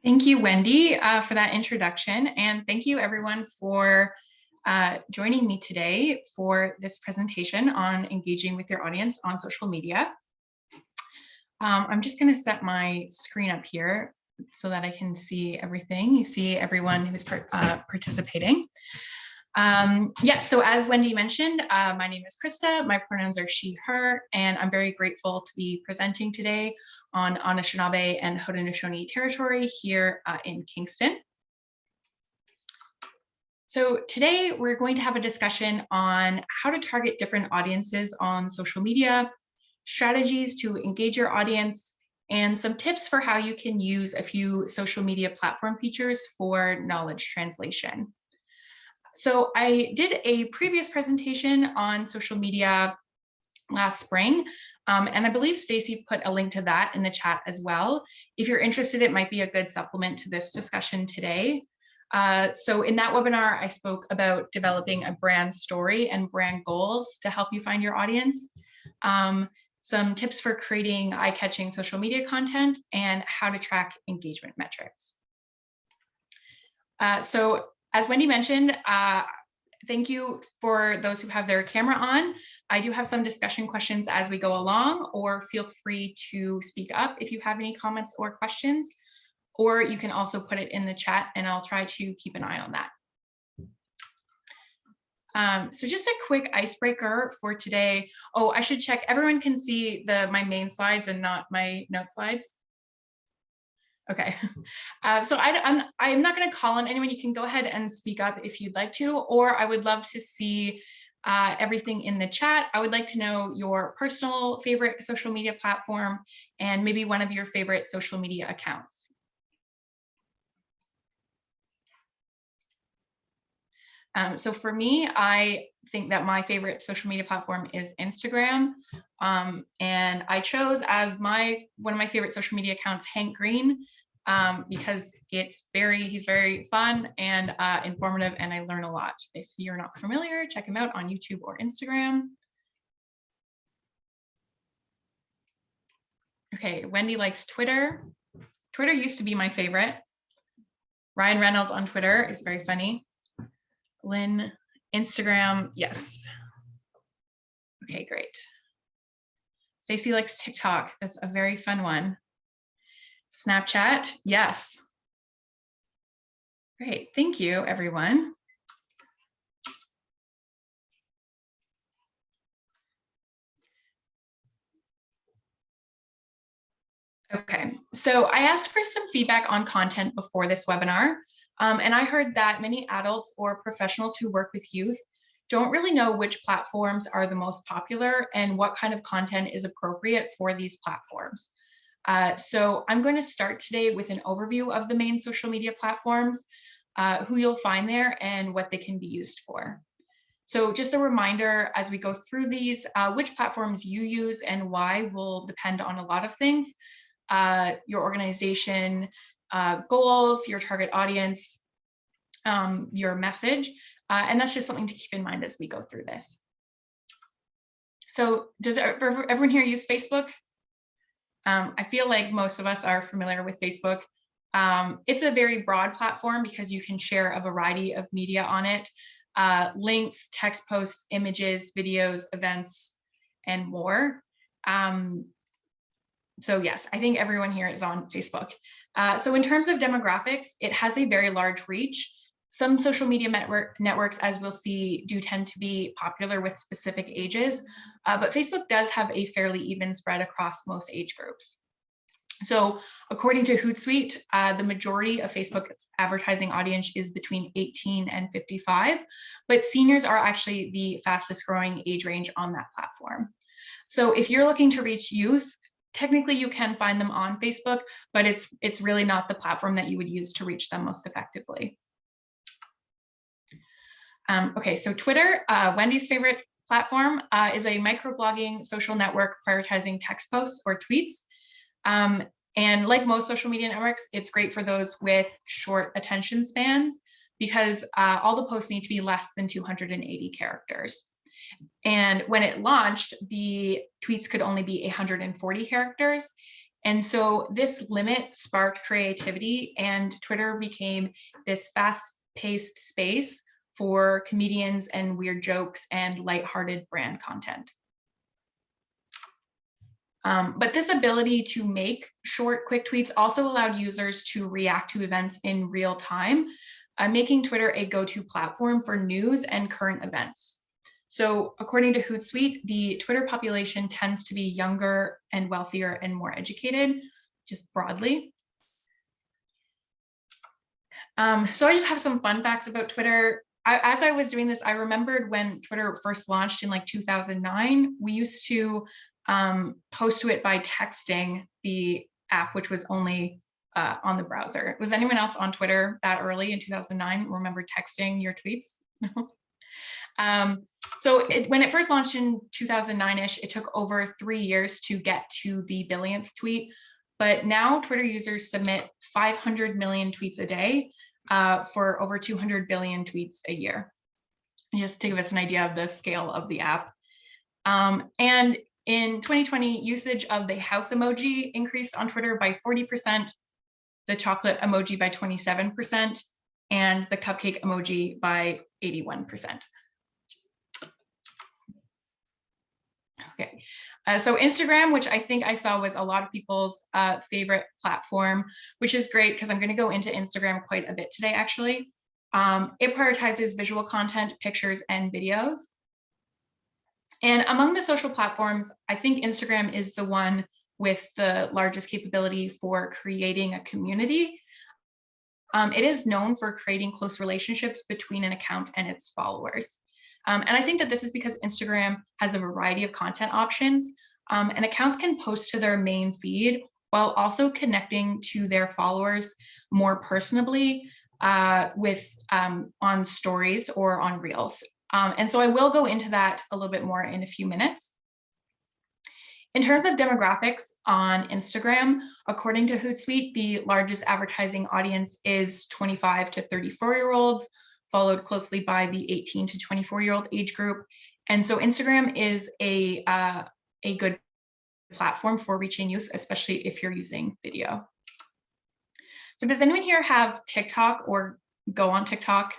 Thank you, Wendy, for that introduction. And thank you, everyone, for joining me today for this presentation on engaging with your audience on social media. I'm just going to set my screen up here so that I can see everything. You see everyone who's participating. So as Wendy mentioned, my name is Krista, my pronouns are she, her, and I'm very grateful to be presenting today on Anishinaabe and Haudenosaunee territory here in Kingston. So today we're going to have a discussion on how to target different audiences on social media, strategies to engage your audience, and some tips for how you can use a few social media platform features for knowledge translation. So I did a previous presentation on social media last spring, and I believe Stacy put a link to that in the chat as well. If you're interested, it might be a good supplement to this discussion today. So in that webinar, I spoke about developing a brand story and brand goals to help you find your audience, some tips for creating eye-catching social media content, and how to track engagement metrics. So as Wendy mentioned, thank you for those who have their camera on. I do have some discussion questions as we go along, or feel free to speak up if you have any comments or questions, or you can also put it in the chat and I'll try to keep an eye on that. So just a quick icebreaker for today. Oh, I should check, everyone can see my main slides and not my note slides. Okay, so I'm not going to call on anyone. You can go ahead and speak up if you'd like to, or I would love to see everything in the chat. I would like to know your personal favorite social media platform and maybe one of your favorite social media accounts. So for me, I think that my favorite social media platform is Instagram. And I chose as one of my favorite social media accounts, Hank Green, because he's very fun and informative, and I learn a lot. If you're not familiar, check him out on YouTube or Instagram. Okay, Wendy likes Twitter. Twitter used to be my favorite. Ryan Reynolds on Twitter is very funny. Lynn, Instagram, yes. Okay, great. Stacy likes TikTok. That's a very fun one. Snapchat, yes. Great, thank you, everyone. Okay, so I asked for some feedback on content before this webinar, and I heard that many adults or professionals who work with youth don't really know which platforms are the most popular and what kind of content is appropriate for these platforms. So I'm going to start today with an overview of the main social media platforms, who you'll find there and what they can be used for. So just a reminder as we go through these, which platforms you use and why will depend on a lot of things. Your organization goals, your target audience, your message, and that's just something to keep in mind as we go through this. So does everyone here use Facebook? I feel like most of us are familiar with Facebook. It's a very broad platform because you can share a variety of media on it, links, text posts, images, videos, events, and more. So yes, I think everyone here is on Facebook. So in terms of demographics, it has a very large reach. Some social media networks, as we'll see, do tend to be popular with specific ages, but Facebook does have a fairly even spread across most age groups. So according to Hootsuite, the majority of Facebook's advertising audience is between 18 and 55, but seniors are actually the fastest growing age range on that platform. So if you're looking to reach youth, technically you can find them on Facebook, but it's really not the platform that you would use to reach them most effectively. Okay, so Twitter, Wendy's favorite platform, is a microblogging social network prioritizing text posts or tweets. And like most social media networks, it's great for those with short attention spans because all the posts need to be less than 280 characters. And when it launched, the tweets could only be 140 characters. And so this limit sparked creativity, and Twitter became this fast-paced space for comedians and weird jokes and lighthearted brand content. But this ability to make short, quick tweets also allowed users to react to events in real time, making Twitter a go-to platform for news and current events. So according to Hootsuite, the Twitter population tends to be younger and wealthier and more educated, just broadly. So I just have some fun facts about Twitter. As I was doing this, I remembered when Twitter first launched in like 2009, we used to post to it by texting the app, which was only on the browser. Was anyone else on Twitter that early in 2009? Remember texting your tweets? So when it first launched in 2009-ish, it took over 3 years to get to the billionth tweet. But now Twitter users submit 500 million tweets a day for over 200 billion tweets a year, just to give us an idea of the scale of the app. And in 2020, usage of the house emoji increased on Twitter by 40%, the chocolate emoji by 27%, and the cupcake emoji by 81%. Okay, so Instagram, which I think I saw was a lot of people's favorite platform, which is great because I'm going to go into Instagram quite a bit today, actually. It prioritizes visual content, pictures, and videos. And among the social platforms, I think Instagram is the one with the largest capability for creating a community. It is known for creating close relationships between an account and its followers. And I think that this is because Instagram has a variety of content options, and accounts can post to their main feed while also connecting to their followers more personally on stories or on reels. And so I will go into that a little bit more in a few minutes. In terms of demographics on Instagram, according to Hootsuite, the largest advertising audience is 25 to 34-year-olds, followed closely by the 18 to 24-year-old age group. And so Instagram is a good platform for reaching youth, especially if you're using video. So does anyone here have TikTok or go on TikTok?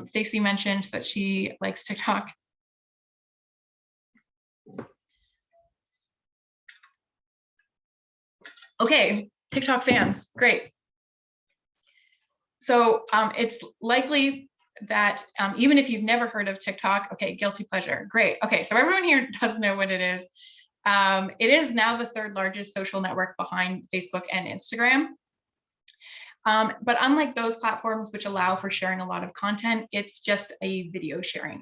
Stacy mentioned that she likes TikTok. Okay, TikTok fans, great. So it's likely that even if you've never heard of TikTok, okay, guilty pleasure, great. Okay, so everyone here does know what it is. It is now the third largest social network behind Facebook and Instagram. But unlike those platforms which allow for sharing a lot of content, it's just a video sharing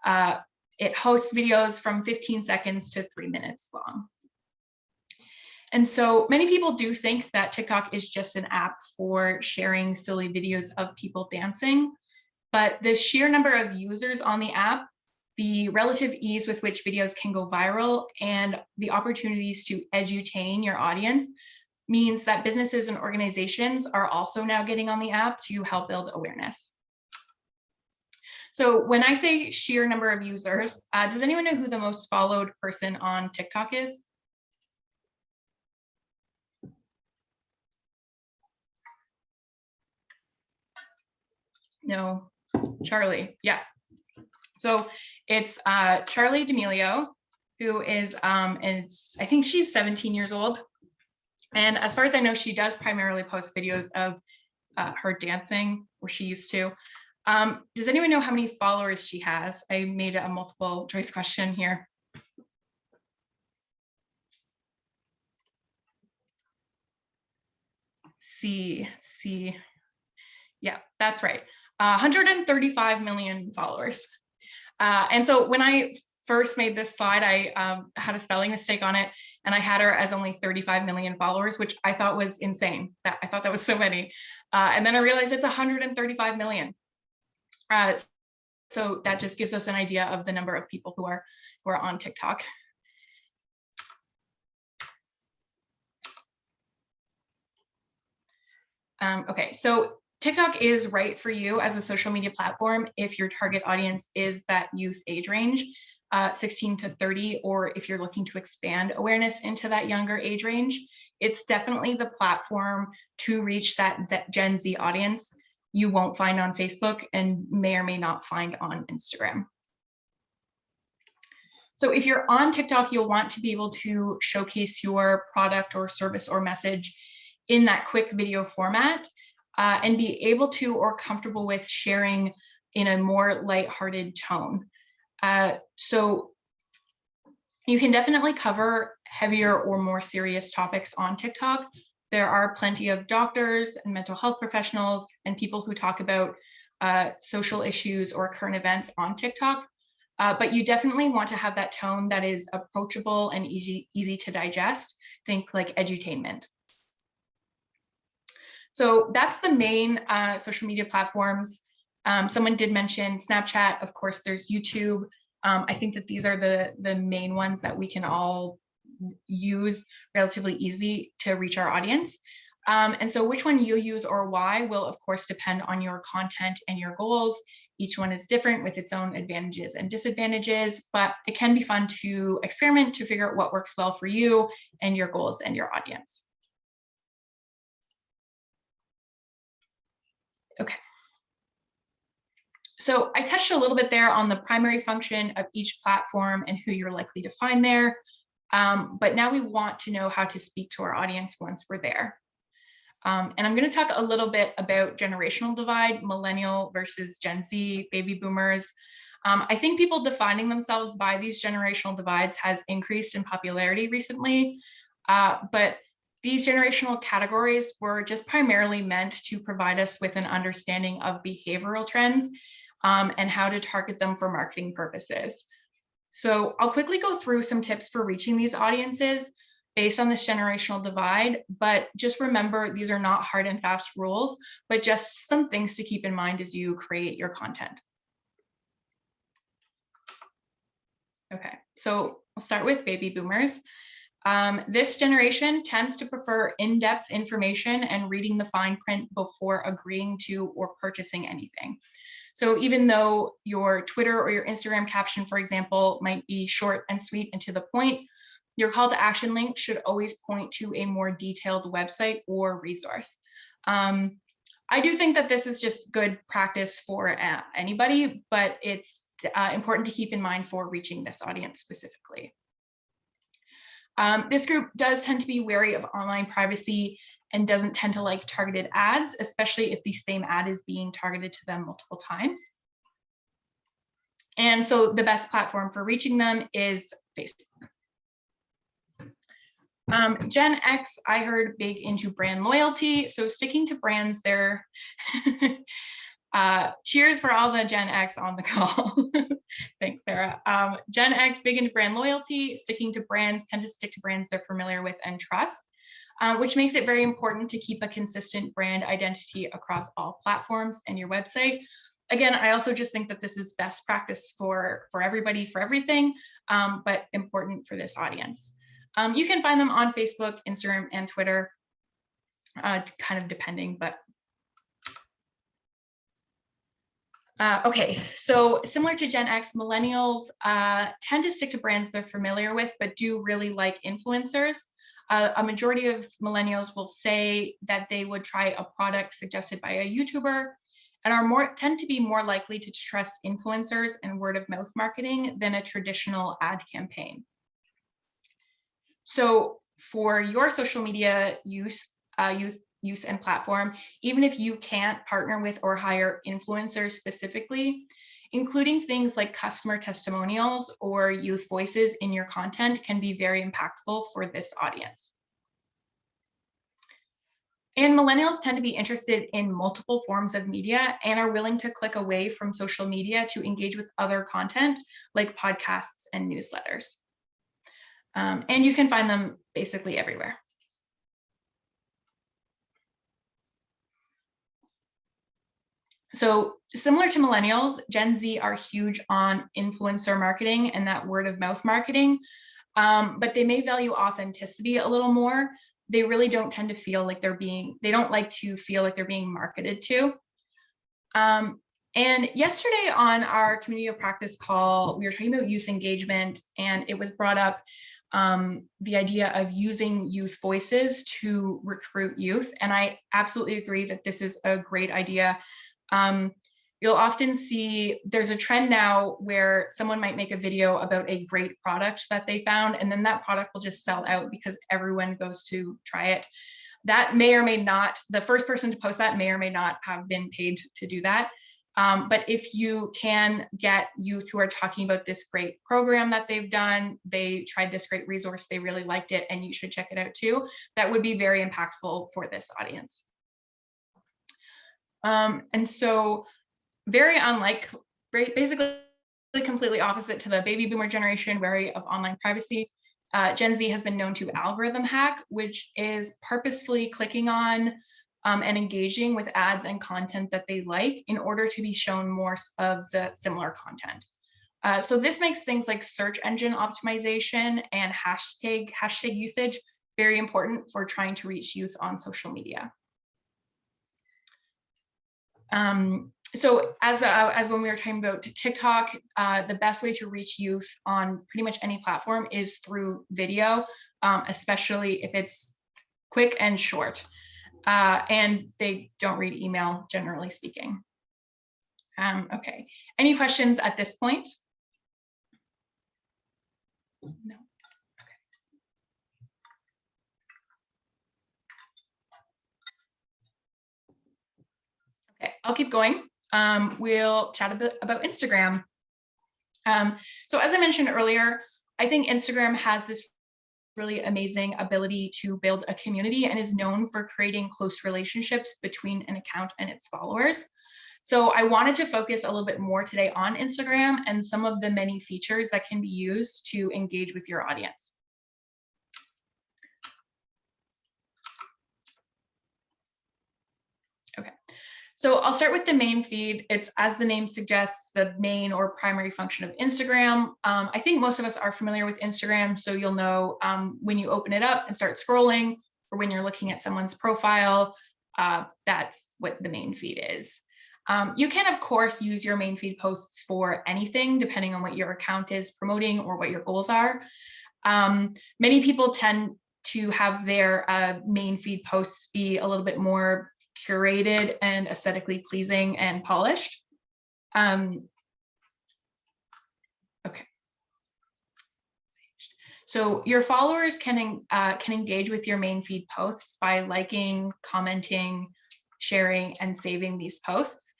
app. It hosts videos from 15 seconds to 3 minutes long. And so many people do think that TikTok is just an app for sharing silly videos of people dancing, but the sheer number of users on the app, the relative ease with which videos can go viral, and the opportunities to edutain your audience means that businesses and organizations are also now getting on the app to help build awareness. So when I say sheer number of users, does anyone know who the most followed person on TikTok is? No, Charlie, yeah. So it's Charlie D'Amelio, who is, I think she's 17 years old. And as far as I know, she does primarily post videos of her dancing, or she used to. Does anyone know how many followers she has? I made a multiple choice question here. See, yeah, that's right. 135 million followers. And so when I first made this slide, I had a spelling mistake on it, and I had her as only 35 million followers, which I thought was insane. I thought that was so many. And then I realized it's 135 million. So that just gives us an idea of the number of people who are on TikTok. Okay, so TikTok is right for you as a social media platform if your target audience is that youth age range. 16 to 30, or if you're looking to expand awareness into that younger age range, it's definitely the platform to reach that Gen Z audience you won't find on Facebook and may or may not find on Instagram. So if you're on TikTok, you'll want to be able to showcase your product or service or message in that quick video format, and be able to or comfortable with sharing in a more lighthearted tone. So you can definitely cover heavier or more serious topics on TikTok. There are plenty of doctors and mental health professionals and people who talk about social issues or current events on TikTok. But you definitely want to have that tone that is approachable and easy to digest. Think like edutainment. So that's the main social media platforms. Someone did mention Snapchat. Of course, there's YouTube. I think that these are the main ones that we can all use relatively easy to reach our audience. And so which one you use or why will, of course, depend on your content and your goals. Each one is different with its own advantages and disadvantages, but it can be fun to experiment to figure out what works well for you and your goals and your audience. Okay. So I touched a little bit there on the primary function of each platform and who you're likely to find there. But now we want to know how to speak to our audience once we're there. And I'm going to talk a little bit about generational divide, millennial versus Gen Z, baby boomers. I think people defining themselves by these generational divides has increased in popularity recently, but these generational categories were just primarily meant to provide us with an understanding of behavioral trends and how to target them for marketing purposes. So I'll quickly go through some tips for reaching these audiences based on this generational divide, but just remember these are not hard and fast rules, but just some things to keep in mind as you create your content. Okay, so I'll start with baby boomers. This generation tends to prefer in-depth information and reading the fine print before agreeing to or purchasing anything. So even though your Twitter or your Instagram caption, for example, might be short and sweet and to the point, your call to action link should always point to a more detailed website or resource. I do think that this is just good practice for anybody, but it's important to keep in mind for reaching this audience specifically. This group does tend to be wary of online privacy and doesn't tend to like targeted ads, especially if the same ad is being targeted to them multiple times. And so the best platform for reaching them is Facebook. Gen X, I heard big into brand loyalty. So sticking to brands there. Cheers for all the Gen X on the call. Thanks, Sarah. Gen X, big into brand loyalty, sticking to brands, tend to stick to brands they're familiar with and trust, which makes it very important to keep a consistent brand identity across all platforms and your website. Again, I also just think that this is best practice for everybody, for everything, but important for this audience. You can find them on Facebook, Instagram, and Twitter, kind of depending, but okay, so similar to Gen X, millennials tend to stick to brands they're familiar with, but do really like influencers. A majority of millennials will say that they would try a product suggested by a YouTuber and tend to be more likely to trust influencers and word of mouth marketing than a traditional ad campaign. So for your social media use and platform, even if you can't partner with or hire influencers specifically, including things like customer testimonials or youth voices in your content can be very impactful for this audience. And millennials tend to be interested in multiple forms of media and are willing to click away from social media to engage with other content like podcasts and newsletters. And you can find them basically everywhere. So similar to millennials, Gen Z are huge on influencer marketing and that word of mouth marketing, but they may value authenticity a little more. They really don't tend to feel like they don't like to feel like they're being marketed to. And yesterday on our community of practice call, we were talking about youth engagement, and it was brought up the idea of using youth voices to recruit youth. And I absolutely agree that this is a great idea. You'll often see there's a trend now where someone might make a video about a great product that they found, and then that product will just sell out because everyone goes to try it. That may or may not, the first person to post that may or may not have been paid to do that. But if you can get youth who are talking about this great program that they've done, they tried this great resource, they really liked it, and you should check it out too, that would be very impactful for this audience. And so very unlike, basically completely opposite to the baby boomer generation wary of online privacy, Gen Z has been known to algorithm hack, which is purposefully clicking on and engaging with ads and content that they like in order to be shown more of the similar content. So this makes things like search engine optimization and hashtag usage very important for trying to reach youth on social media. So as when we were talking about TikTok, the best way to reach youth on pretty much any platform is through video, especially if it's quick and short. And they don't read email, generally speaking. Okay, any questions at this point? No. Okay, I'll keep going. We'll chat a bit about Instagram. So as I mentioned earlier, I think Instagram has this really amazing ability to build a community and is known for creating close relationships between an account and its followers. So I wanted to focus a little bit more today on Instagram and some of the many features that can be used to engage with your audience. Okay, so I'll start with the main feed. It's, as the name suggests, the main or primary function of Instagram. I think most of us are familiar with Instagram, so you'll know when you open it up and start scrolling, or when you're looking at someone's profile, that's what the main feed is. You can, of course, use your main feed posts for anything, depending on what your account is promoting or what your goals are. Many people tend to have their main feed posts be a little bit more curated and aesthetically pleasing and polished. Okay. So your followers can engage with your main feed posts by liking, commenting, sharing, and saving these posts.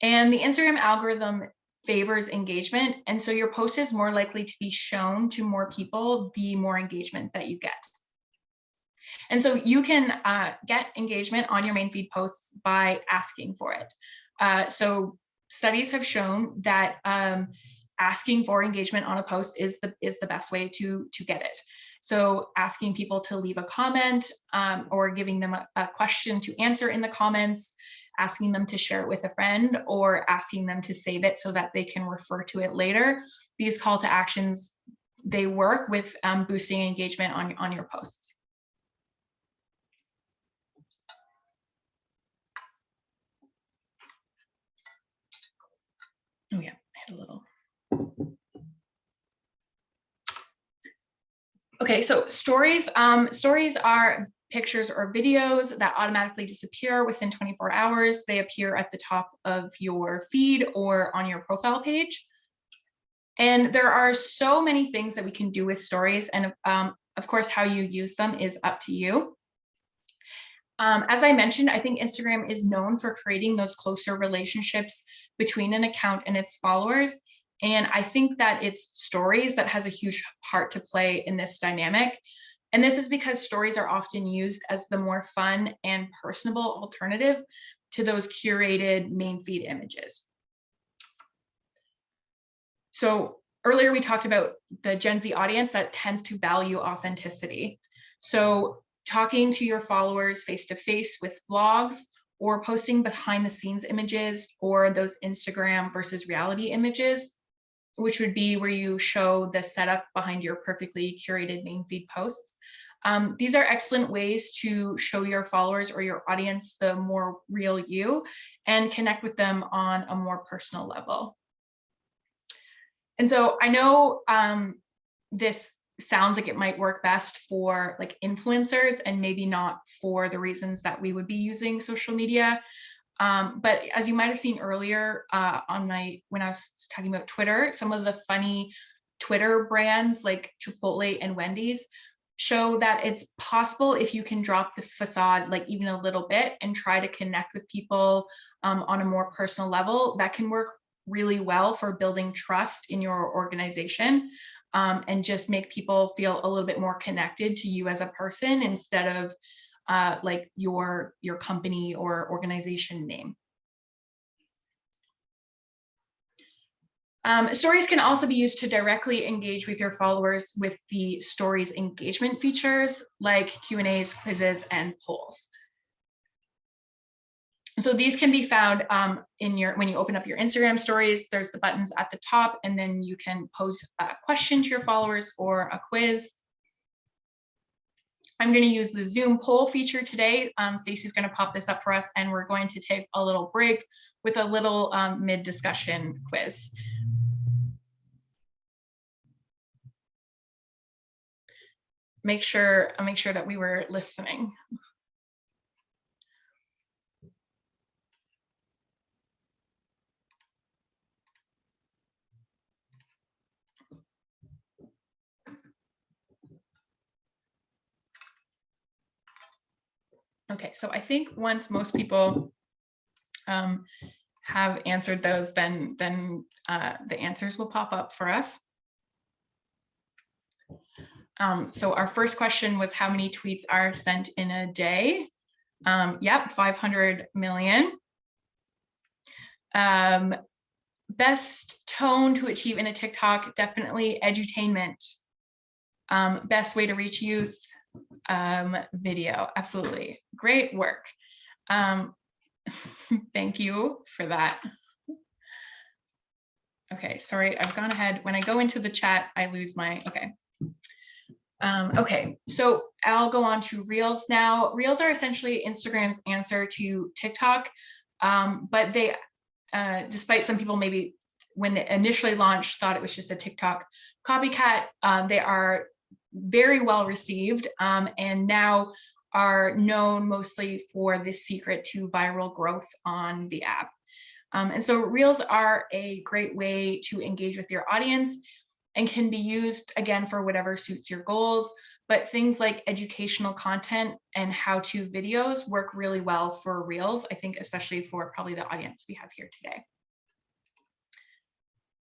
And the Instagram algorithm favors engagement, and so your post is more likely to be shown to more people the more engagement that you get. And so you can get engagement on your main feed posts by asking for it. So studies have shown that asking for engagement on a post is the best way to get it. So asking people to leave a comment or giving them a question to answer in the comments, asking them to share it with a friend, or asking them to save it so that they can refer to it later. These call to actions, they work with boosting engagement on your posts. Oh yeah, I had a little. Okay, so stories. Stories are pictures or videos that automatically disappear within 24 hours. They appear at the top of your feed or on your profile page. And there are so many things that we can do with stories. And of course, how you use them is up to you. As I mentioned, I think Instagram is known for creating those closer relationships between an account and its followers. And I think that it's stories that has a huge part to play in this dynamic. And this is because stories are often used as the more fun and personable alternative to those curated main feed images. So earlier we talked about the Gen Z audience that tends to value authenticity. So talking to your followers face-to-face with vlogs, or posting behind the scenes images, or those Instagram versus reality images, which would be where you show the setup behind your perfectly curated main feed posts. These are excellent ways to show your followers or your audience the more real you and connect with them on a more personal level. And so I know this sounds like it might work best for like influencers and maybe not for the reasons that we would be using social media. But as you might have seen earlier when I was talking about Twitter, some of the funny Twitter brands like Chipotle and Wendy's show that it's possible if you can drop the facade like even a little bit and try to connect with people on a more personal level. That can work really well for building trust in your organization and just make people feel a little bit more connected to you as a person instead of like your company or organization name. Stories can also be used to directly engage with your followers with the stories engagement features like Q&As, quizzes, and polls. So these can be found when you open up your Instagram stories. There's the buttons at the top, and then you can pose a question to your followers or a quiz. I'm going to use the Zoom poll feature today. Stacey's going to pop this up for us, and we're going to take a little break with a little mid-discussion quiz. Make sure that we were listening. Okay, so I think once most people have answered those, then the answers will pop up for us. So our first question was how many tweets are sent in a day? Yep, 500 million. Best tone to achieve in a TikTok, definitely edutainment. Best way to reach youth, video, absolutely. Great work. Thank you for that. Okay, sorry, I've gone ahead. When I go into the chat, I lose my, okay. Okay, so I'll go on to Reels now. Reels are essentially Instagram's answer to TikTok, but they, despite some people maybe when they initially launched thought it was just a TikTok copycat, they are very well received and now are known mostly for the secret to viral growth on the app. And so Reels are a great way to engage with your audience and can be used again for whatever suits your goals, but things like educational content and how-to videos work really well for Reels, I think, especially for probably the audience we have here today.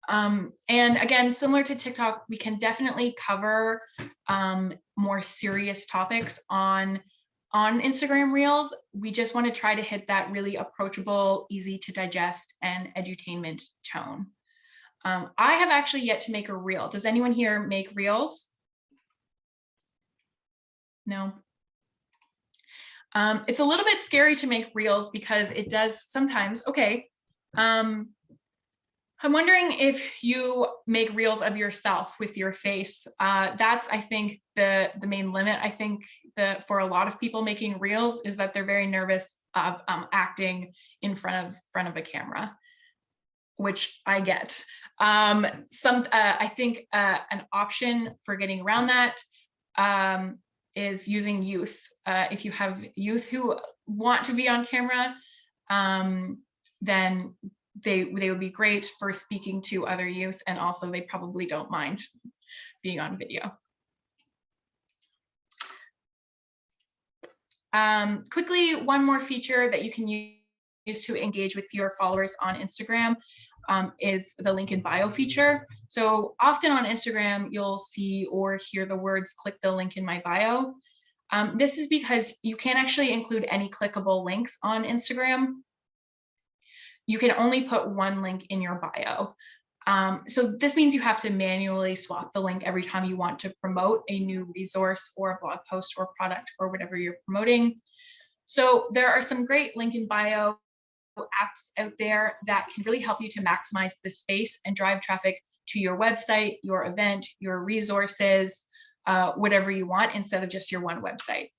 And again, similar to TikTok, we can definitely cover more serious topics on Instagram Reels. We just want to try to hit that really approachable, easy to digest, and edutainment tone. I have actually yet to make a reel. Does anyone here make reels? No. It's a little bit scary to make reels because it does sometimes, okay. I'm wondering if you make reels of yourself with your face. That's, I think, the main limit. I think for a lot of people making reels is that they're very nervous of acting in front of a camera, which I get. I think an option for getting around that is using youth. If you have youth who want to be on camera, then they would be great for speaking to other youth, and also they probably don't mind being on video. Quickly, one more feature that you can use to engage with your followers on Instagram is the link in bio feature. So often on Instagram, you'll see or hear the words, click the link in my bio. This is because you can't actually include any clickable links on Instagram. You can only put one link in your bio. So this means you have to manually swap the link every time you want to promote a new resource or a blog post or product or whatever you're promoting. So there are some great link in bio apps out there that can really help you to maximize the space and drive traffic to your website, your event, your resources, whatever you want instead of just your one website.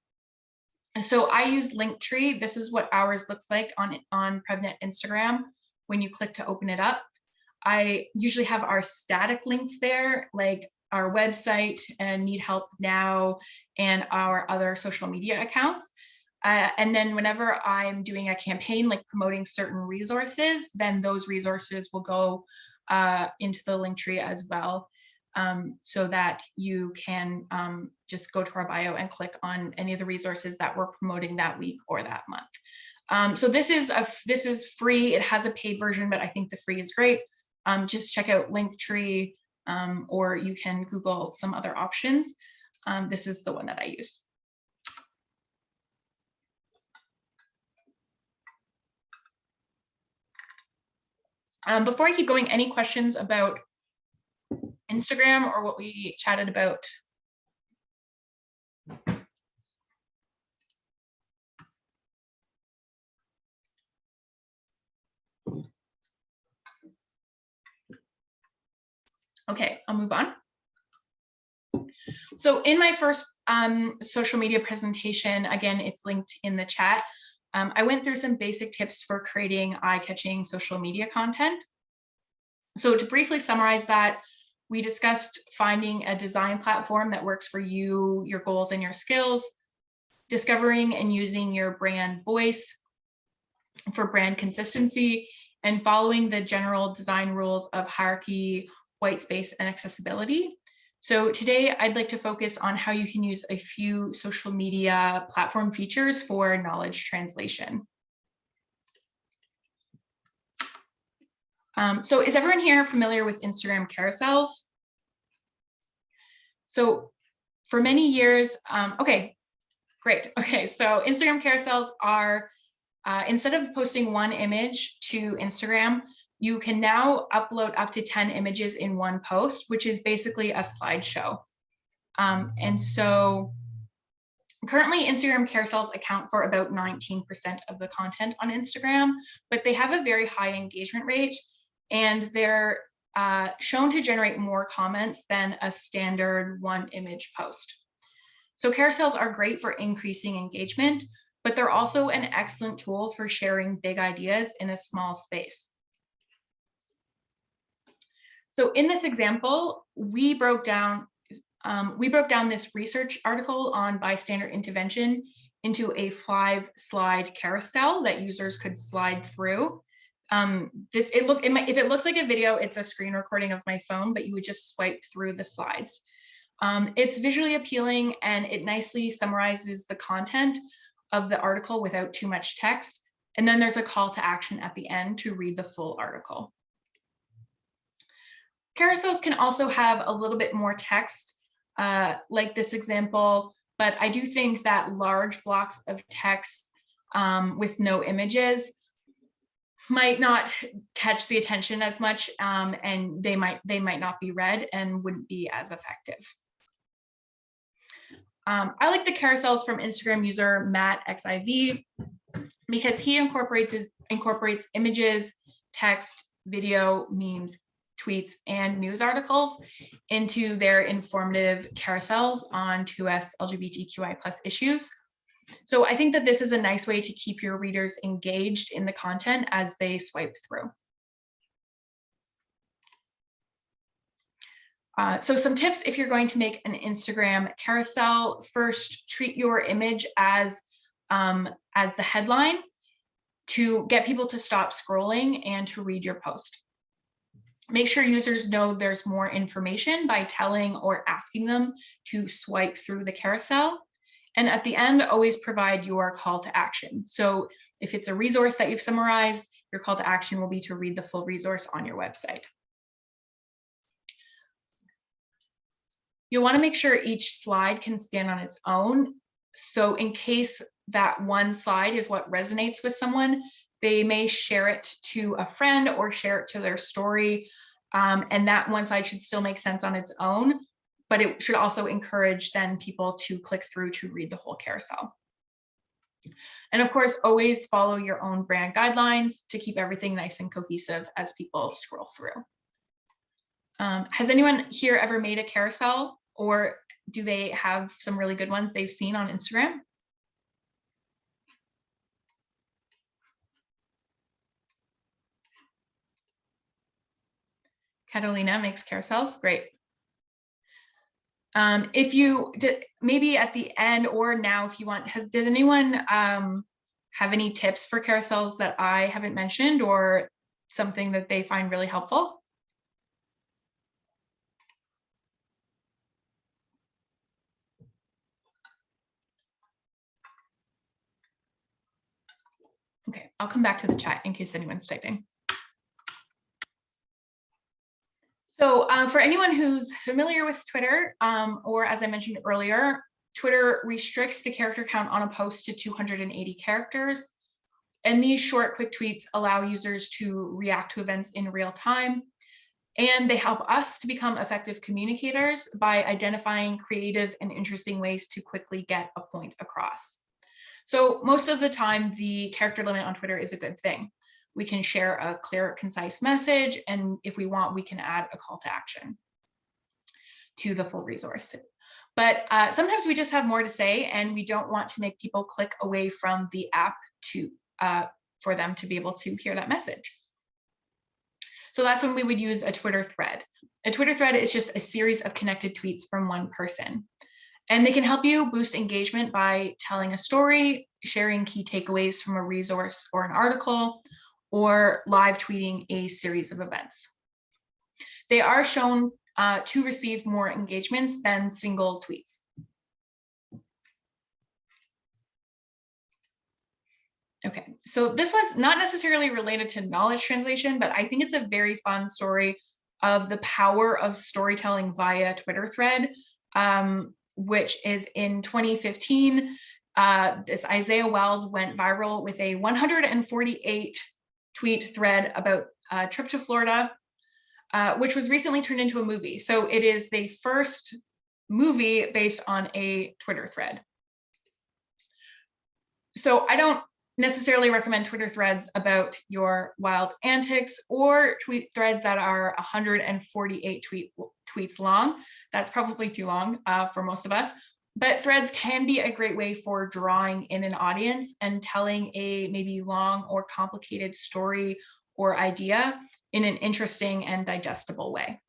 So I use Linktree. This is what ours looks like on PrevNet Instagram when you click to open it up. I usually have our static links there, like our website and Need Help Now and our other social media accounts. And then whenever I'm doing a campaign, like promoting certain resources, then those resources will go into the Linktree as well, so that you can just go to our bio and click on any of the resources that we're promoting that week or that month. So this is free. It has a paid version, but I think the free is great. Just check out Linktree, or you can Google some other options. This is the one that I use. Before I keep going, any questions about Instagram or what we chatted about? Okay, I'll move on. So in my first social media presentation, again, it's linked in the chat. I went through some basic tips for creating eye-catching social media content. So to briefly summarize that, we discussed finding a design platform that works for you, your goals, and your skills, discovering and using your brand voice for brand consistency, and following the general design rules of hierarchy, white space, and accessibility. So today I'd like to focus on how you can use a few social media platform features for knowledge translation. So is everyone here familiar with Instagram carousels? So for many years, okay, great. Okay, so Instagram carousels are, instead of posting one image to Instagram, you can now upload up to 10 images in one post, which is basically a slideshow. And so currently Instagram carousels account for about 19% of the content on Instagram, but they have a very high engagement rate, and they're shown to generate more comments than a standard one image post. So carousels are great for increasing engagement, but they're also an excellent tool for sharing big ideas in a small space. So in this example, we broke down this research article on bystander intervention into a 5-slide carousel that users could slide through. If it looks like a video, it's a screen recording of my phone, but you would just swipe through the slides. It's visually appealing, and it nicely summarizes the content of the article without too much text. And then there's a call to action at the end to read the full article. Carousels can also have a little bit more text, like this example, but I do think that large blocks of text with no images might not catch the attention as much, and they might not be read and wouldn't be as effective. I like the carousels from Instagram user Matt XIV because he incorporates images, text, video, memes, tweets, and news articles into their informative carousels on 2S LGBTQI+ issues. So I think that this is a nice way to keep your readers engaged in the content as they swipe through. So some tips if you're going to make an Instagram carousel: first, treat your image as the headline to get people to stop scrolling and to read your post. Make sure users know there's more information by telling or asking them to swipe through the carousel. And at the end, always provide your call to action. So if it's a resource that you've summarized, your call to action will be to read the full resource on your website. You'll want to make sure each slide can stand on its own. So in case that one slide is what resonates with someone, they may share it to a friend or share it to their story. And that one slide should still make sense on its own, but it should also encourage then people to click through to read the whole carousel. And of course, always follow your own brand guidelines to keep everything nice and cohesive as people scroll through. Has anyone here ever made a carousel, or do they have some really good ones they've seen on Instagram? Catalina makes carousels, great. If you did, maybe at the end or now, if you want, did anyone have any tips for carousels that I haven't mentioned or something that they find really helpful? Okay, I'll come back to the chat in case anyone's typing. So for anyone who's familiar with Twitter, or as I mentioned earlier, Twitter restricts the character count on a post to 280 characters. And these short, quick tweets allow users to react to events in real time. And they help us to become effective communicators by identifying creative and interesting ways to quickly get a point across. So most of the time, the character limit on Twitter is a good thing. We can share a clear, concise message, and if we want, we can add a call to action to the full resource. But sometimes we just have more to say, and we don't want to make people click away from the app for them to be able to hear that message. So that's when we would use a Twitter thread. A Twitter thread is just a series of connected tweets from one person. And they can help you boost engagement by telling a story, sharing key takeaways from a resource or an article, or live tweeting a series of events. They are shown to receive more engagements than single tweets. Okay, so this one's not necessarily related to knowledge translation, but I think it's a very fun story of the power of storytelling via Twitter thread, which is in 2015. This Isaiah Wells went viral with a 148 tweet thread about a trip to Florida, which was recently turned into a movie. So it is the first movie based on a Twitter thread. So I don't necessarily recommend Twitter threads about your wild antics or tweet threads that are 148 tweets long. That's probably too long for most of us. But threads can be a great way for drawing in an audience and telling a maybe long or complicated story or idea in an interesting and digestible way.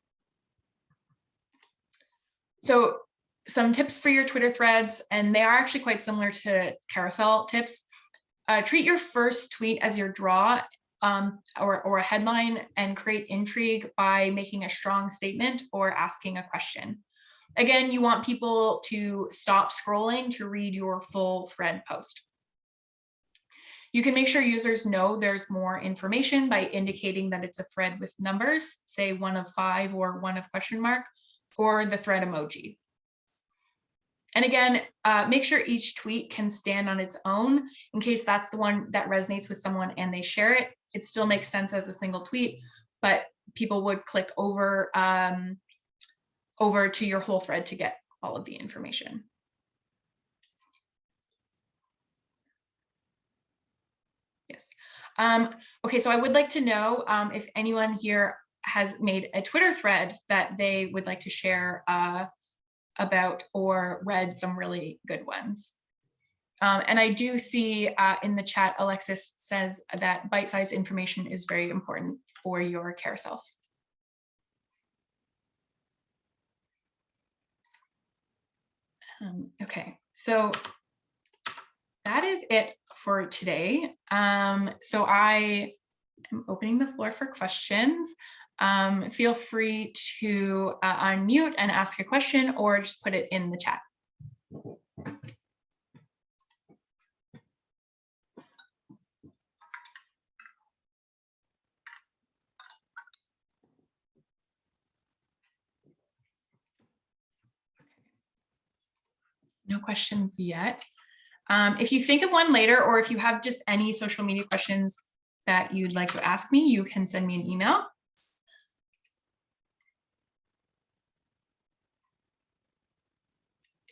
So some tips for your Twitter threads, and they are actually quite similar to carousel tips. Treat your first tweet as your draw or a headline, and create intrigue by making a strong statement or asking a question. Again, you want people to stop scrolling to read your full thread post. You can make sure users know there's more information by indicating that it's a thread with numbers, say 1 of 5 or 1 of question mark, or the thread emoji. And again, make sure each tweet can stand on its own in case that's the one that resonates with someone and they share it. It still makes sense as a single tweet, but people would click over to your whole thread to get all of the information. Yes. Okay, so I would like to know if anyone here has made a Twitter thread that they would like to share about or read some really good ones. And I do see in the chat, Alexis says that bite-sized information is very important for your carousels. Okay, so that is it for today. So I am opening the floor for questions. Feel free to unmute and ask a question or just put it in the chat. No questions yet. If you think of one later, or if you have just any social media questions that you'd like to ask me, you can send me an email.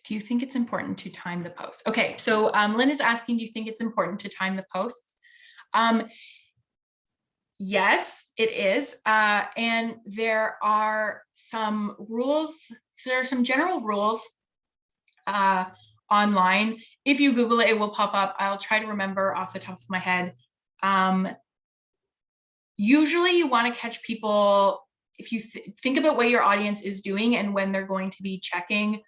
Do you think it's important to time the post? Okay, so Lynn is asking, do you think it's important to time the posts? Yes, it is. And there are some rules. There are some general rules online. If you Google it, it will pop up. I'll try to remember off the top of my head. Usually you want to catch people, if you think about what your audience is doing and when they're going to be checking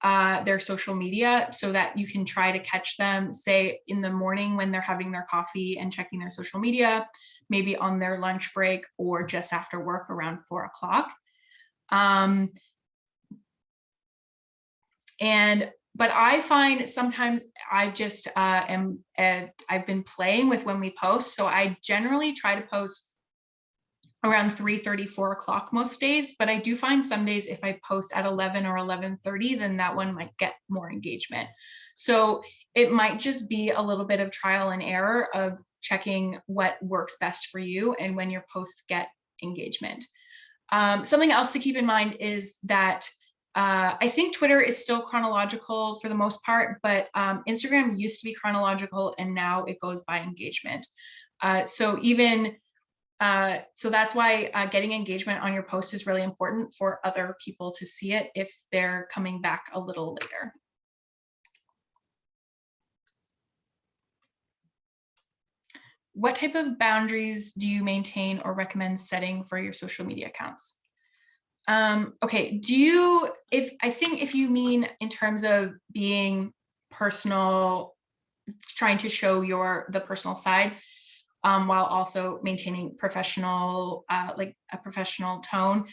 their social media, so that you can try to catch them, say in the morning when they're having their coffee and checking their social media, maybe on their lunch break or just after work around 4 o'clock. But I find sometimes I just I've been playing with when we post. So I generally try to post around 3:30, 4 o'clock most days, but I do find some days if I post at 11 or 11:30, then that one might get more engagement. So it might just be a little bit of trial and error of checking what works best for you and when your posts get engagement. Something else to keep in mind is that I think Twitter is still chronological for the most part, but Instagram used to be chronological and now it goes by engagement. So that's why getting engagement on your post is really important for other people to see it if they're coming back a little later. What type of boundaries do you maintain or recommend setting for your social media accounts? Okay, I think if you mean in terms of being personal, trying to show the personal side, while also maintaining professional, like a professional tone,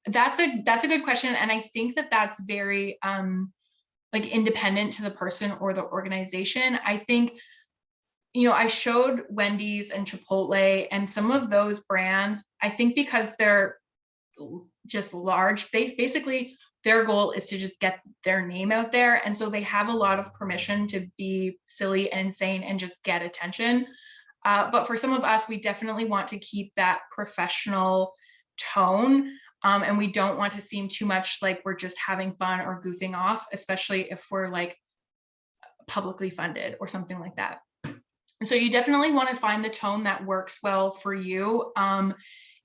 that's a good question. And I think that's very like independent to the person or the organization. I think, I showed Wendy's and Chipotle and some of those brands, I think because they're just large, their goal is to just get their name out there. And so they have a lot of permission to be silly and insane and just get attention. But for some of us, we definitely want to keep that professional tone. And we don't want to seem too much like we're just having fun or goofing off, especially if we're like publicly funded or something like that. So you definitely want to find the tone that works well for you.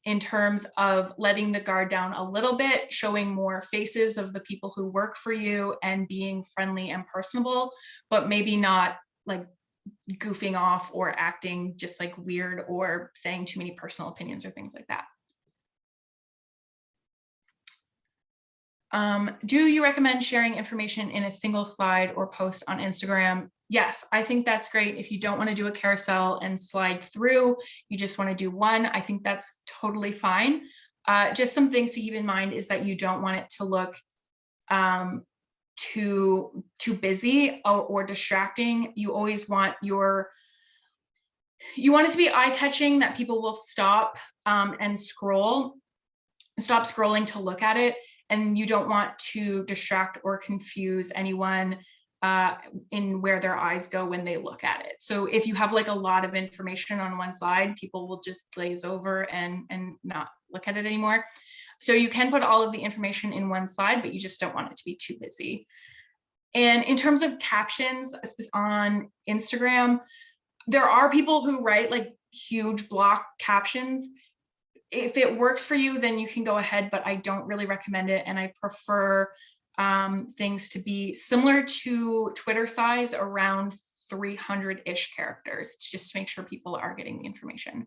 In terms of letting the guard down a little bit, showing more faces of the people who work for you and being friendly and personable, but maybe not like goofing off or acting just like weird or saying too many personal opinions or things like that. Do you recommend sharing information in a single slide or post on Instagram? Yes, I think that's great. If you don't want to do a carousel and slide through, you just want to do one, I think that's totally fine. Just some things to keep in mind is that you don't want it to look too busy or distracting. You always want it to be eye-catching, that people will stop and stop scrolling to look at it. And you don't want to distract or confuse anyone in where their eyes go when they look at it. So if you have like a lot of information on one slide, people will just glaze over and not look at it anymore. So you can put all of the information in one slide, but you just don't want it to be too busy. And in terms of captions on Instagram, there are people who write like huge block captions. If it works for you, then you can go ahead, but I don't really recommend it. And I prefer things to be similar to Twitter size, around 300-ish characters, just to make sure people are getting the information.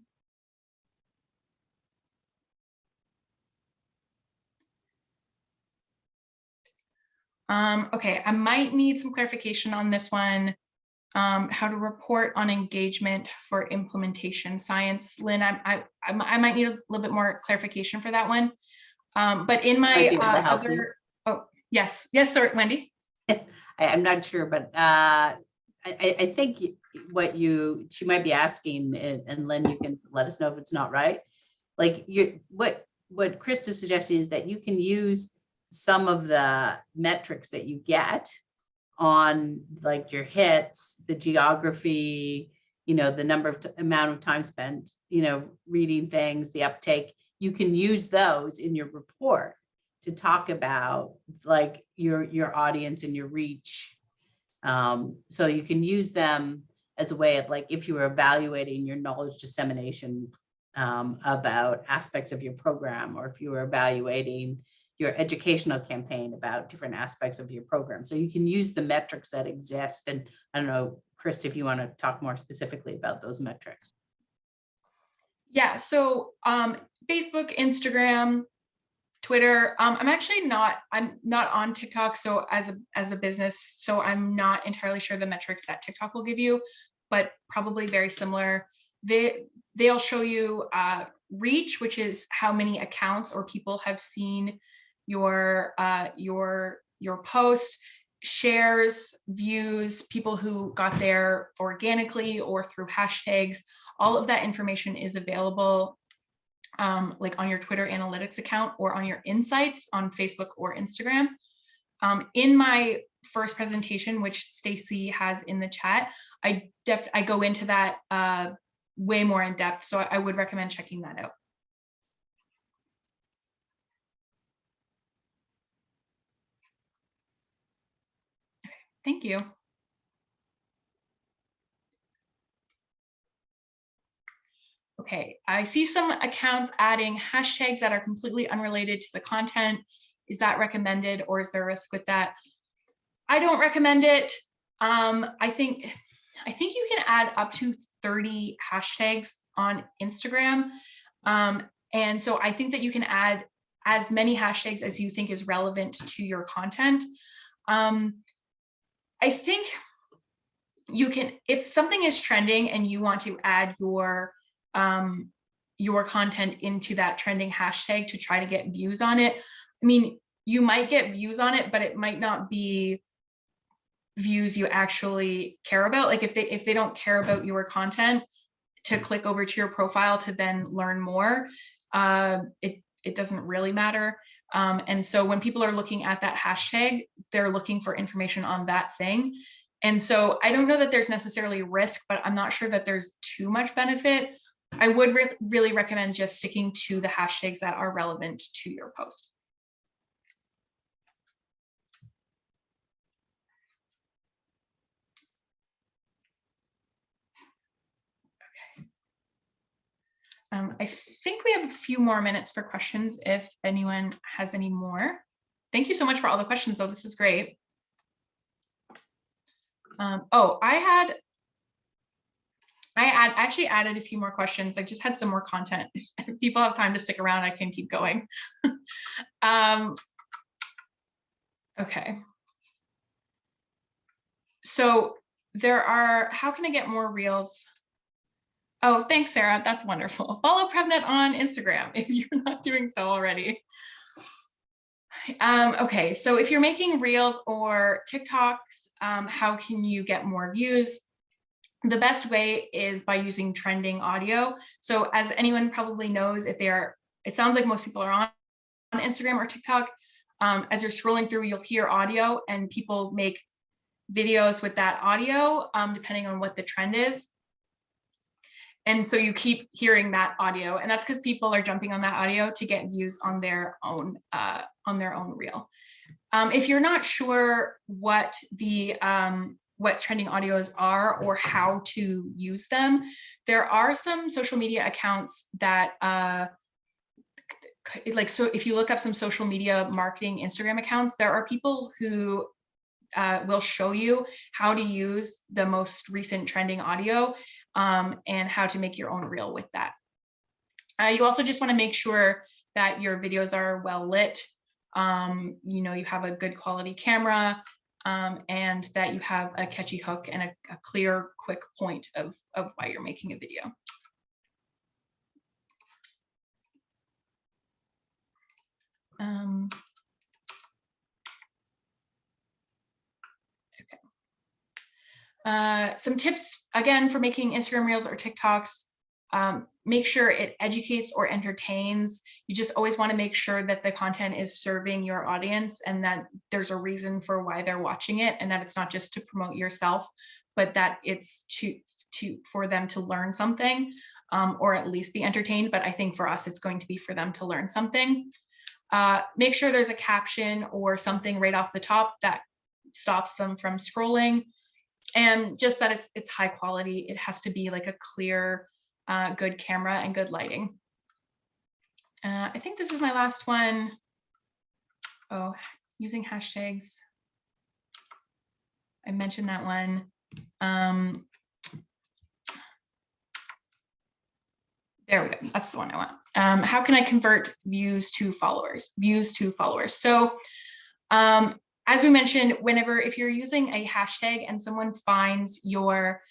Okay, I might need some clarification on this one. How to report on engagement for implementation science. Lynn, I might need a little bit more clarification for that one. But in my other, oh, yes, sir, Wendy. I'm not sure, but I think she might be asking, and Lynn, you can let us know if it's not right. Like what Krista's suggesting is that you can use some of the metrics that you get on like your hits, the geography, the amount of time spent, reading things, the uptake. You can use those in your report to talk about like your audience and your reach. So you can use them as a way of like, if you were evaluating your knowledge dissemination about aspects of your program, or if you were evaluating your educational campaign about different aspects of your program. So you can use the metrics that exist. And I don't know, Krista, if you want to talk more specifically about those metrics. Yeah, so Facebook, Instagram, Twitter. I'm not on TikTok, so as a business, so I'm not entirely sure the metrics that TikTok will give you, but probably very similar. They'll show you reach, which is how many accounts or people have seen your post, shares, views, people who got there organically or through hashtags. All of that information is available like on your Twitter analytics account or on your insights on Facebook or Instagram. In my first presentation, which Stacy has in the chat, I go into that way more in depth. So I would recommend checking that out. Okay, thank you. Okay, I see some accounts adding hashtags that are completely unrelated to the content. Is that recommended, or is there a risk with that? I don't recommend it. I think you can add up to 30 hashtags on Instagram. And so I think that you can add as many hashtags as you think is relevant to your content. I think you can, if something is trending and you want to add your content into that trending hashtag to try to get views on it. I mean, you might get views on it, but it might not be views you actually care about. Like if they don't care about your content to click over to your profile to then learn more, it doesn't really matter. And so when people are looking at that hashtag, they're looking for information on that thing. And so I don't know that there's necessarily risk, but I'm not sure that there's too much benefit. I would really recommend just sticking to the hashtags that are relevant to your post. I think we have a few more minutes for questions if anyone has any more. Thank you so much for all the questions, though. This is great. Oh, I actually added a few more questions. I just had some more content. If people have time to stick around, I can keep going. Okay. So there are, how can I get more reels? Oh, thanks, Sarah. That's wonderful. Follow PrevNet on Instagram if you're not doing so already. Okay, so if you're making reels or TikToks, how can you get more views? The best way is by using trending audio. So as anyone probably knows, if they are, it sounds like most people are on Instagram or TikTok. As you're scrolling through, you'll hear audio, and people make videos with that audio, depending on what the trend is. And so you keep hearing that audio, and that's because people are jumping on that audio to get views on their own reel. If you're not sure what the what trending audios are or how to use them, there are some social media accounts that like, so if you look up some social media marketing Instagram accounts, there are people who will show you how to use the most recent trending audio and how to make your own reel with that. You also just want to make sure that your videos are well lit. You know, you have a good quality camera, and that you have a catchy hook and a clear, quick point of why you're making a video. Some tips, again, for making Instagram Reels or TikToks. Make sure it educates or entertains. You just always want to make sure that the content is serving your audience and that there's a reason for why they're watching it, and that it's not just to promote yourself, but that it's for them to learn something, or at least be entertained. But I think for us, it's going to be for them to learn something. Make sure there's a caption or something right off the top that stops them from scrolling. And just that it's high quality. It has to be like a clear, good camera and good lighting. I think this is my last one. Oh, using hashtags. I mentioned that one. There we go. That's the one I want. How can I convert views to followers? So as we mentioned, if you're using a hashtag and someone finds your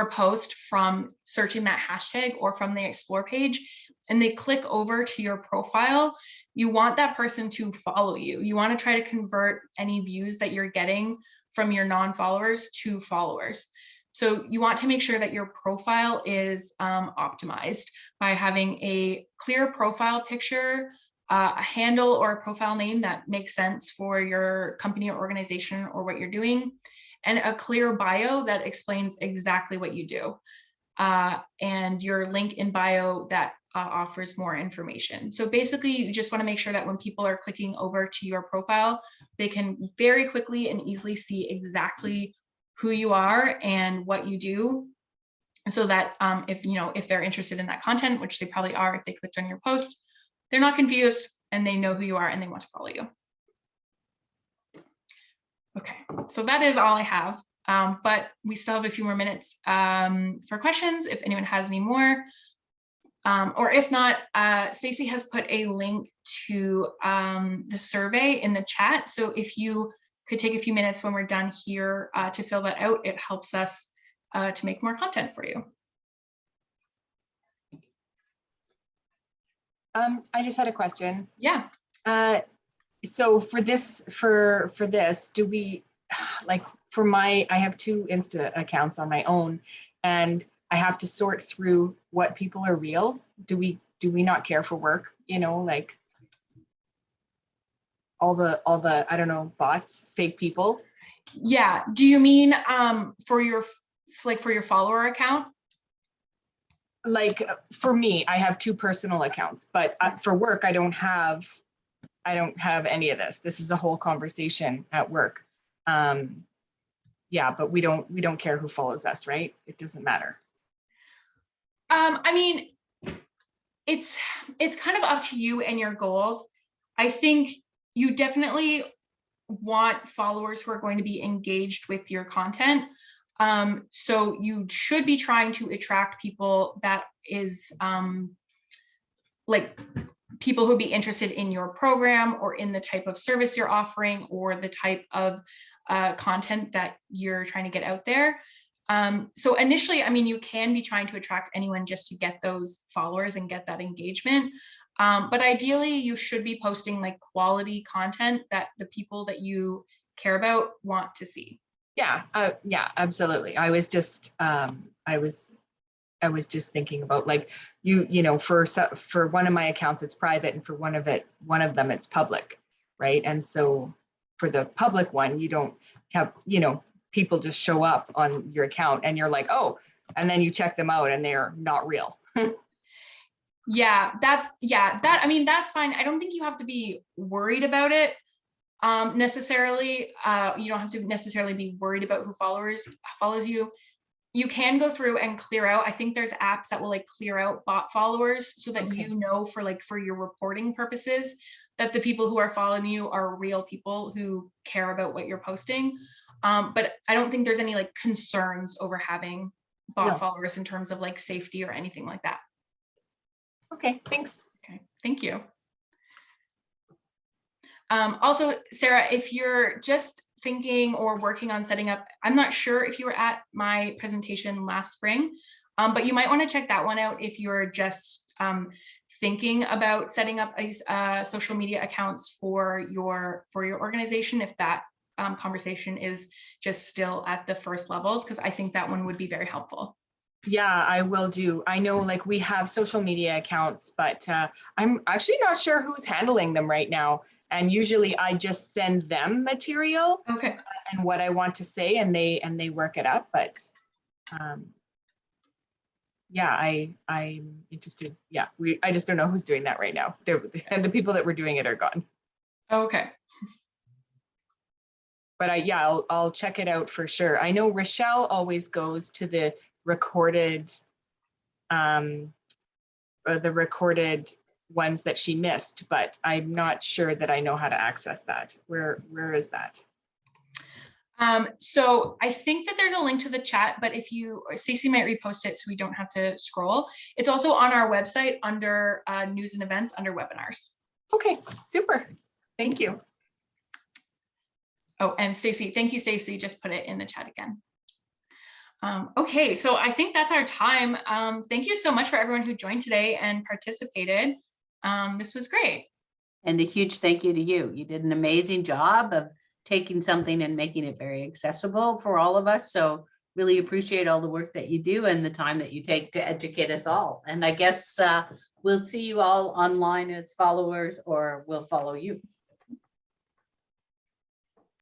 post from searching that hashtag or from the explore page, and they click over to your profile, you want that person to follow you. You want to try to convert any views that you're getting from your non-followers to followers. So you want to make sure that your profile is optimized by having a clear profile picture, a handle or a profile name that makes sense for your company or organization or what you're doing, and a clear bio that explains exactly what you do, and your link in bio that offers more information. So basically, you just want to make sure that when people are clicking over to your profile, they can very quickly and easily see exactly who you are and what you do, so that if they're interested in that content, which they probably are if they clicked on your post, they're not confused and they know who you are and they want to follow you. Okay, so that is all I have, but we still have a few more minutes for questions if anyone has any more. Or if not, Stacy has put a link to the survey in the chat. So if you could take a few minutes when we're done here to fill that out, it helps us to make more content for you. I just had a question. Yeah. So for this, do we, like I have 2 Insta accounts on my own, and I have to sort through what people are real. Do we not care for work? Like all the I don't know, bots, fake people. Yeah. Do you mean for your follower account? Like for me, I have 2 personal accounts, but for work, I don't have any of this. This is a whole conversation at work. Yeah, but we don't care who follows us, right? It doesn't matter. I mean, it's kind of up to you and your goals. I think you definitely want followers who are going to be engaged with your content. So you should be trying to attract people that is like people who would be interested in your program or in the type of service you're offering or the type of content that you're trying to get out there. So initially, I mean, you can be trying to attract anyone just to get those followers and get that engagement. But ideally, you should be posting like quality content that the people that you care about want to see. Yeah, yeah, absolutely. I was just thinking about like for one of my accounts it's private, and for one of them it's public, right? And so for the public one, you don't have people just show up on your account and you're like, oh, and then you check them out and they're not real. Yeah, I mean, that's fine. I don't think you have to be worried about it necessarily. You don't have to necessarily be worried about who follows you. You can go through and clear out. I think there's apps that will like clear out bot followers so that for your reporting purposes that the people who are following you are real people who care about what you're posting. But I don't think there's any like concerns over having bot followers in terms of like safety or anything like that. Okay, thanks. Okay, thank you. Also, Sarah, if you're just thinking or working on setting up, I'm not sure if you were at my presentation last spring, but you might want to check that one out if you're just thinking about setting up a social media accounts for your organization, if that conversation is just still at the first levels, because I think that one would be very helpful. Yeah, I will do. I know like we have social media accounts, but I'm actually not sure who's handling them right now. And usually I just send them material and what I want to say, and they work it up. But yeah, I'm interested. Yeah, I just don't know who's doing that right now. The people that were doing it are gone. Okay. But I'll check it out for sure. I know Rochelle always goes to the recorded ones that she missed, but I'm not sure that I know how to access that. Where is that? So I think that there's a link to the chat, but if you, Stacey might repost it so we don't have to scroll. It's also on our website under news and events under webinars. Okay, super. Thank you. Oh, and Stacey, thank you, Stacey. Just put it in the chat again. Okay, so I think that's our time. Thank you so much for everyone who joined today and participated. This was great. And a huge thank you to you. You did an amazing job of taking something and making it very accessible for all of us. So really appreciate all the work that you do and the time that you take to educate us all. And I guess we'll see you all online as followers, or we'll follow you.